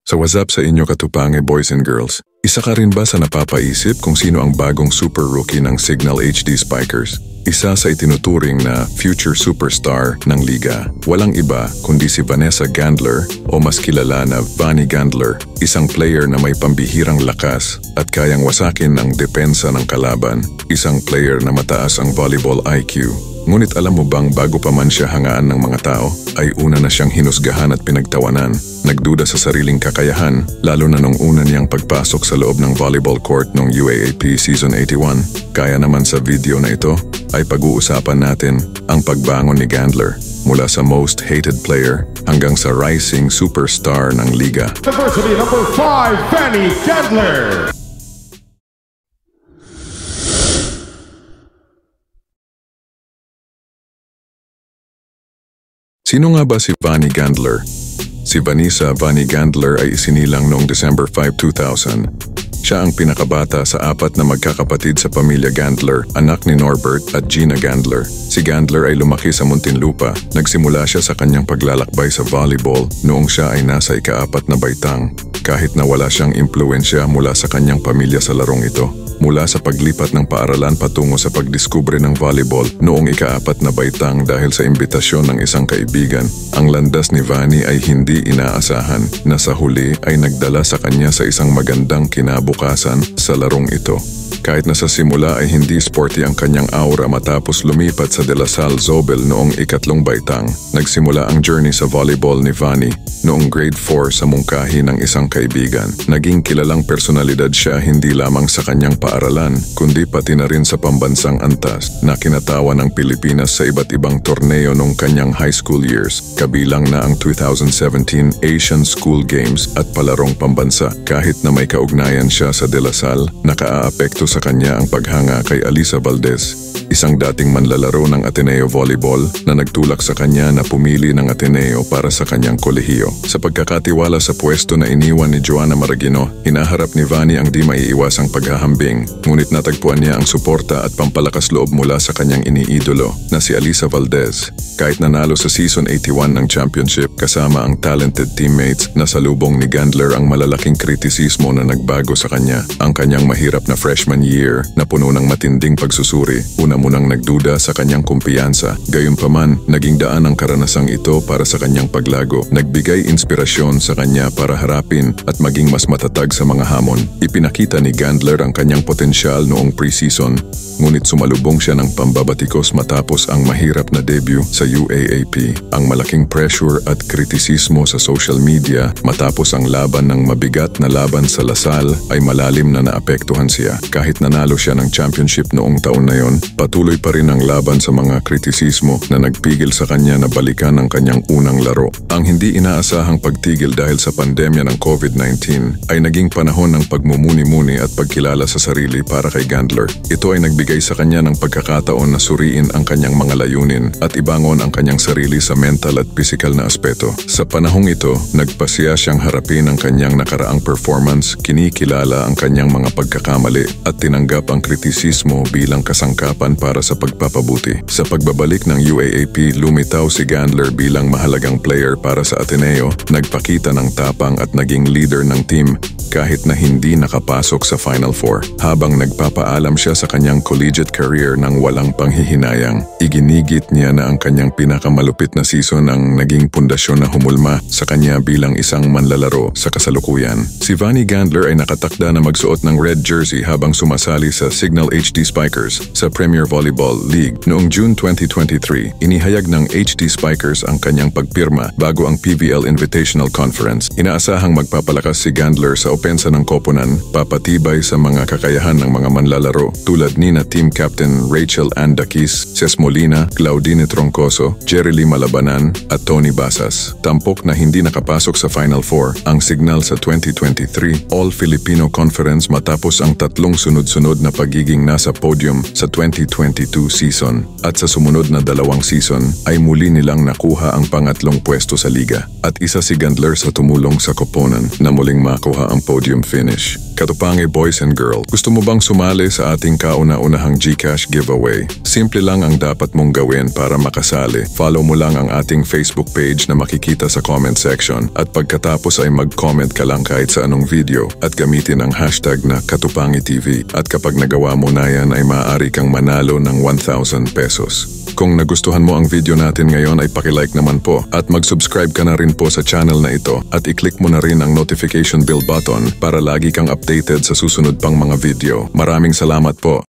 So what's up sa inyo katupange boys and girls? Isa ka rin ba sa napapaisip kung sino ang bagong super rookie ng Signal HD Spikers? Isa sa itinuturing na future superstar ng liga. Walang iba kundi si Vanessa Gandler o mas kilala na Vani Gandler, isang player na may pambihirang lakas at kayang wasakin ang depensa ng kalaban, isang player na mataas ang volleyball IQ. Ngunit alam mo bang bago pa man siya hangaan ng mga tao, ay una na siyang hinusgahan at pinagtawanan. Nagduda sa sariling kakayahan, lalo na nung una niyang pagpasok sa loob ng volleyball court noong UAAP Season 81. Kaya naman sa video na ito, ay pag-uusapan natin ang pagbangon ni Gandler mula sa most hated player hanggang sa rising superstar ng liga. Diversity number 5, Vani Gandler! Sino nga ba si Vani Gandler? Si Vanessa Vani Gandler ay isinilang noong December 5, 2000. Siya ang pinakabata sa 4 na magkakapatid sa pamilya Gandler, anak ni Norbert at Gina Gandler. Si Gandler ay lumaki sa Muntinlupa. Nagsimula siya sa kanyang paglalakbay sa volleyball noong siya ay nasa ika-4 na baitang, kahit na wala siyang impluwensya mula sa kanyang pamilya sa larong ito. Mula sa paglipat ng paaralan patungo sa pagdiskubre ng volleyball noong ika-4 na baitang dahil sa imbitasyon ng isang kaibigan, ang landas ni Vani ay hindi inaasahan na sa huli ay nagdala sa kanya sa isang magandang kinabukasan sa larong ito. Kahit na sa simula ay hindi sporty ang kanyang aura matapos lumipat sa De La Salle Zobel noong ika-3 baitang, nagsimula ang journey sa volleyball ni Vani noong grade 4 sa mungkahi ng isang kaibigan. Naging kilalang personalidad siya hindi lamang sa kanyang paaralan, kundi pati na rin sa pambansang antas na kinatawa ng Pilipinas sa iba't ibang torneo noong kanyang high school years, kabilang na ang 2017 Asian School Games at palarong pambansa. Kahit na may kaugnayan siya sa De La Salle, nakaaapekto sa kanya ang paghanga kay Alisa Valdez, isang dating manlalaro ng Ateneo Volleyball na nagtulak sa kanya na pumili ng Ateneo para sa kanyang kolehiyo. Sa pagkakatiwala sa pwesto na iniwan ni Joanna Maragino, hinaharap ni Vani ang di maiiwasang paghahambing, ngunit natagpuan niya ang suporta at pampalakas loob mula sa kanyang iniidolo na si Alisa Valdez. Kahit nanalo sa Season 81 ng championship kasama ang talented teammates, nasalubong ni Gandler ang malalaking kritisismo na nagbago sa kanya. Ang kanyang mahirap na freshman year na puno ng matinding pagsusuri, una munang nagduda sa kanyang kumpiyansa. Gayunpaman, naging daan ang karanasang ito para sa kanyang paglago. Nagbigay inspirasyon sa kanya para harapin at maging mas matatag sa mga hamon. Ipinakita ni Gandler ang kanyang potensyal noong pre-season, ngunit sumalubong siya ng pambabatikos matapos ang mahirap na debut sa UAAP. Ang malaking pressure at kritisismo sa social media matapos ang laban ng mabigat na laban sa La Salle ay malalim na naapektuhan siya. Kahit nanalo siya ng championship noong taon na yon, patuloy pa rin ang laban sa mga kritisismo na nagpigil sa kanya na balikan ang kanyang unang laro. Ang hindi inaasahang pagtigil dahil sa pandemya ng COVID-19 ay naging panahon ng pagmumuni-muni at pagkilala sa sarili para kay Gandler. Ito ay nagbigay sa kanya ng pagkakataon na suriin ang kanyang mga layunin at ibangon ang kanyang sarili sa mental at physical na aspeto. Sa panahong ito, nagpasiya siyang harapin ang kanyang nakaraang performance, kinikilala ang kanyang mga pagkakamali at tinanggap ang kritisismo bilang kasangkapan para sa pagpapabuti. Sa pagbabalik ng UAAP, lumitaw si Gandler bilang mahalagang player para sa Ateneo, nagpakita ng tapang at naging leader ng team kahit na hindi nakapasok sa Final Four. Habang nagpapaalam siya sa kanyang collegiate career ng walang panghihinayang, iginigit niya na ang kanyang pinakamalupit na season ang naging pundasyon na humulma sa kanya bilang isang manlalaro sa kasalukuyan. Si Vani Gandler ay nakatakda na magsuot ng red jersey habang sumasali sa Signal HD Spikers sa Premier Volleyball League. Noong June 2023, inihayag ng HD Spikers ang kanyang pagpirma bago ang PVL Invitational Conference. Inaasahang magpapalakas si Gandler sa opensa ng koponan, papatibay sa mga kakayahan ng mga manlalaro tulad ni na team captain Rachel Ann Dakis, Ces Molina, Claudine Troncoso, Jerry Lee Malabanan at Tony Basas. Tampok na hindi nakapasok sa Final Four ang Signal sa 2023 All-Filipino Conference matapos ang 3 sunod-sunod na pagiging nasa podium sa 2022 season, at sa sumunod na 2 season ay muli nilang nakuha ang pangatlong pwesto sa liga. At isa si Gandler sa tumulong sa koponan na muling makuha ang podium podium finish. Katupangi boys and girls, gusto mo bang sumali sa ating kauna-unahang GCash giveaway? Simple lang ang dapat mong gawin para makasali. Follow mo lang ang ating Facebook page na makikita sa comment section at pagkatapos ay mag-comment ka lang kahit sa anong video at gamitin ang hashtag na KatupangiTV. At kapag nagawa mo na yan ay maaari kang manalo ng 1,000 pesos. Kung nagustuhan mo ang video natin ngayon ay pakilike naman po at mag-subscribe ka na rin po sa channel na ito at i-click mo na rin ang notification bell button para lagi kang updated sa susunod pang mga video. Maraming salamat po.